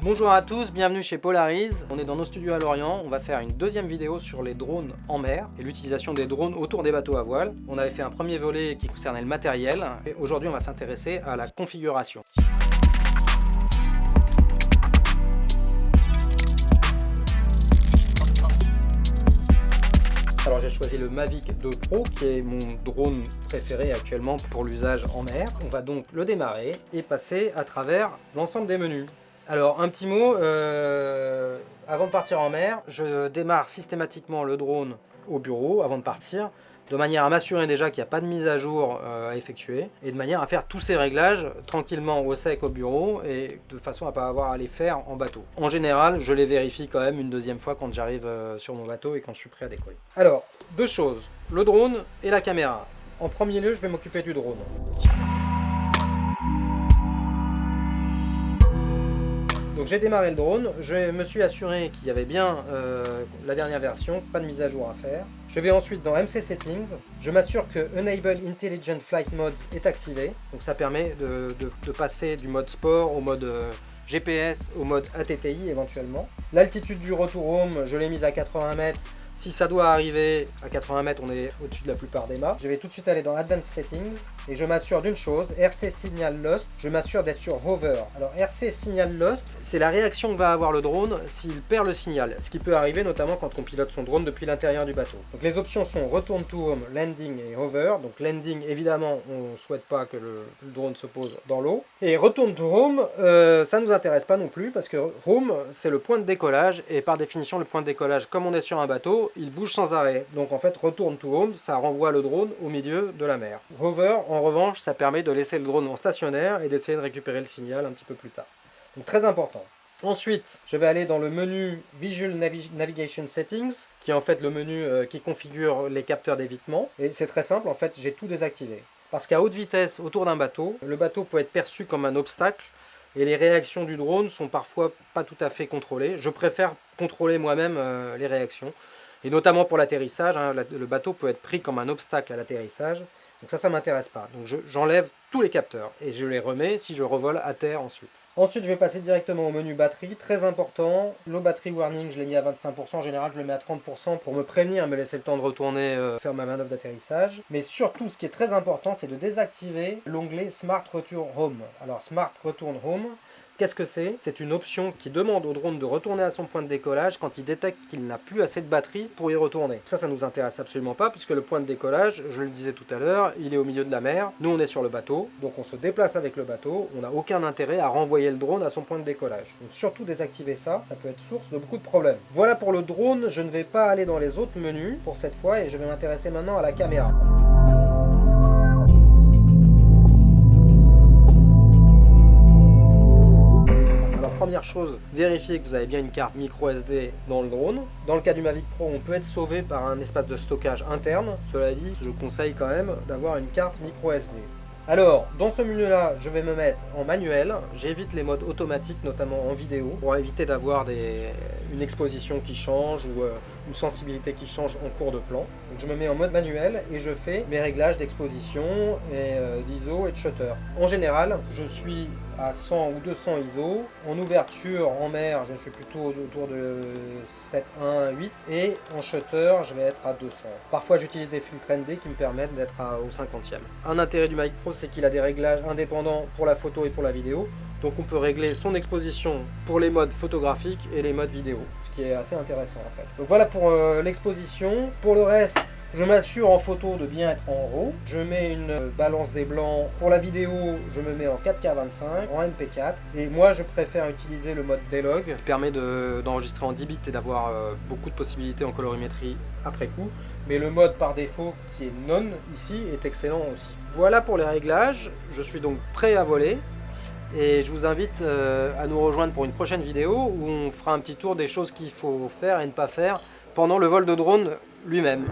Bonjour à tous, bienvenue chez Polarise. On est dans nos studios à Lorient. On va faire une deuxième vidéo sur les drones en mer et l'utilisation des drones autour des bateaux à voile. On avait fait un premier volet qui concernait le matériel et aujourd'hui on va s'intéresser à la configuration. Alors j'ai choisi le Mavic 2 Pro qui est mon drone préféré actuellement pour l'usage en mer. On va donc le démarrer et passer à travers l'ensemble des menus. Alors un petit mot, avant de partir en mer, je démarre systématiquement le drone au bureau avant de partir, de manière à m'assurer déjà qu'il n'y a pas de mise à jour à effectuer, et de manière à faire tous ces réglages tranquillement au sec au bureau, et de façon à ne pas avoir à les faire en bateau. En général, je les vérifie quand même une deuxième fois quand j'arrive sur mon bateau et quand je suis prêt à décoller. Alors, deux choses, le drone et la caméra. En premier lieu, je vais m'occuper du drone. Donc j'ai démarré le drone, je me suis assuré qu'il y avait bien la dernière version, pas de mise à jour à faire. Je vais ensuite dans MC Settings, je m'assure que Enable Intelligent Flight Mode est activé. Donc ça permet de passer du mode sport au mode GPS, au mode ATTI éventuellement. L'altitude du retour home, je l'ai mise à 80 mètres. Si ça doit arriver à 80 mètres, on est au-dessus de la plupart des mâts. Je vais tout de suite aller dans Advanced Settings et je m'assure d'une chose, RC Signal Lost, je m'assure d'être sur Hover. Alors RC Signal Lost, c'est la réaction que va avoir le drone s'il perd le signal, ce qui peut arriver notamment quand on pilote son drone depuis l'intérieur du bateau. Donc les options sont Return to Home, Landing et Hover. Donc Landing, évidemment, on ne souhaite pas que le drone se pose dans l'eau. Et Return to Home, ça ne nous intéresse pas non plus parce que Home, c'est le point de décollage et par définition, le point de décollage, comme on est sur un bateau, il bouge sans arrêt. Donc en fait, Return to Home, ça renvoie le drone au milieu de la mer. Hover, en revanche, ça permet de laisser le drone en stationnaire et d'essayer de récupérer le signal un petit peu plus tard. Donc très important. Ensuite, je vais aller dans le menu Visual Navigation Settings, qui est en fait le menu qui configure les capteurs d'évitement. Et c'est très simple, en fait, j'ai tout désactivé. Parce qu'à haute vitesse, autour d'un bateau, le bateau peut être perçu comme un obstacle et les réactions du drone sont parfois pas tout à fait contrôlées. Je préfère contrôler moi-même les réactions. Et notamment pour l'atterrissage, hein, le bateau peut être pris comme un obstacle à l'atterrissage. Donc ça ne m'intéresse pas. Donc j'enlève tous les capteurs et je les remets si je revole à terre ensuite. Ensuite, je vais passer directement au menu batterie. Très important, low battery warning, je l'ai mis à 25%. En général, je le mets à 30% pour me prévenir, me laisser le temps de retourner faire ma manœuvre d'atterrissage. Mais surtout, ce qui est très important, c'est de désactiver l'onglet Smart Return Home. Alors, Smart Return Home, qu'est-ce que c'est? C'est une option qui demande au drone de retourner à son point de décollage quand il détecte qu'il n'a plus assez de batterie pour y retourner. Ça nous intéresse absolument pas puisque le point de décollage, je le disais tout à l'heure, il est au milieu de la mer. Nous, on est sur le bateau, donc on se déplace avec le bateau. On n'a aucun intérêt à renvoyer le drone à son point de décollage. Donc surtout désactiver ça, ça peut être source de beaucoup de problèmes. Voilà pour le drone, je ne vais pas aller dans les autres menus pour cette fois et je vais m'intéresser maintenant à la caméra. Première chose, vérifiez que vous avez bien une carte micro SD dans le drone. Dans le cas du Mavic Pro, on peut être sauvé par un espace de stockage interne. Cela dit, je conseille quand même d'avoir une carte micro SD. Alors, dans ce menu-là, je vais me mettre en manuel. J'évite les modes automatiques, notamment en vidéo, pour éviter d'avoir une exposition qui change ou une sensibilité qui change en cours de plan. Donc je me mets en mode manuel et je fais mes réglages d'exposition et d'ISO et de shutter. En général, je suis à 100 ou 200 ISO. En ouverture, en mer, je suis plutôt autour de 7.1.8 et en shutter, je vais être à 200. Parfois, j'utilise des filtres ND qui me permettent d'être au 50e. Un intérêt du Mavic Pro, c'est qu'il a des réglages indépendants pour la photo et pour la vidéo. Donc on peut régler son exposition pour les modes photographiques et les modes vidéo, ce qui est assez intéressant en fait. Donc voilà pour l'exposition. Pour le reste, je m'assure en photo de bien être en RAW. Je mets une balance des blancs. Pour la vidéo, je me mets en 4K25, en MP4. Et moi, je préfère utiliser le mode D-Log, qui permet d'enregistrer en 10 bits et d'avoir beaucoup de possibilités en colorimétrie après coup. Mais le mode par défaut, qui est non ici, est excellent aussi. Voilà pour les réglages. Je suis donc prêt à voler. Et je vous invite à nous rejoindre pour une prochaine vidéo où on fera un petit tour des choses qu'il faut faire et ne pas faire pendant le vol de drone lui-même.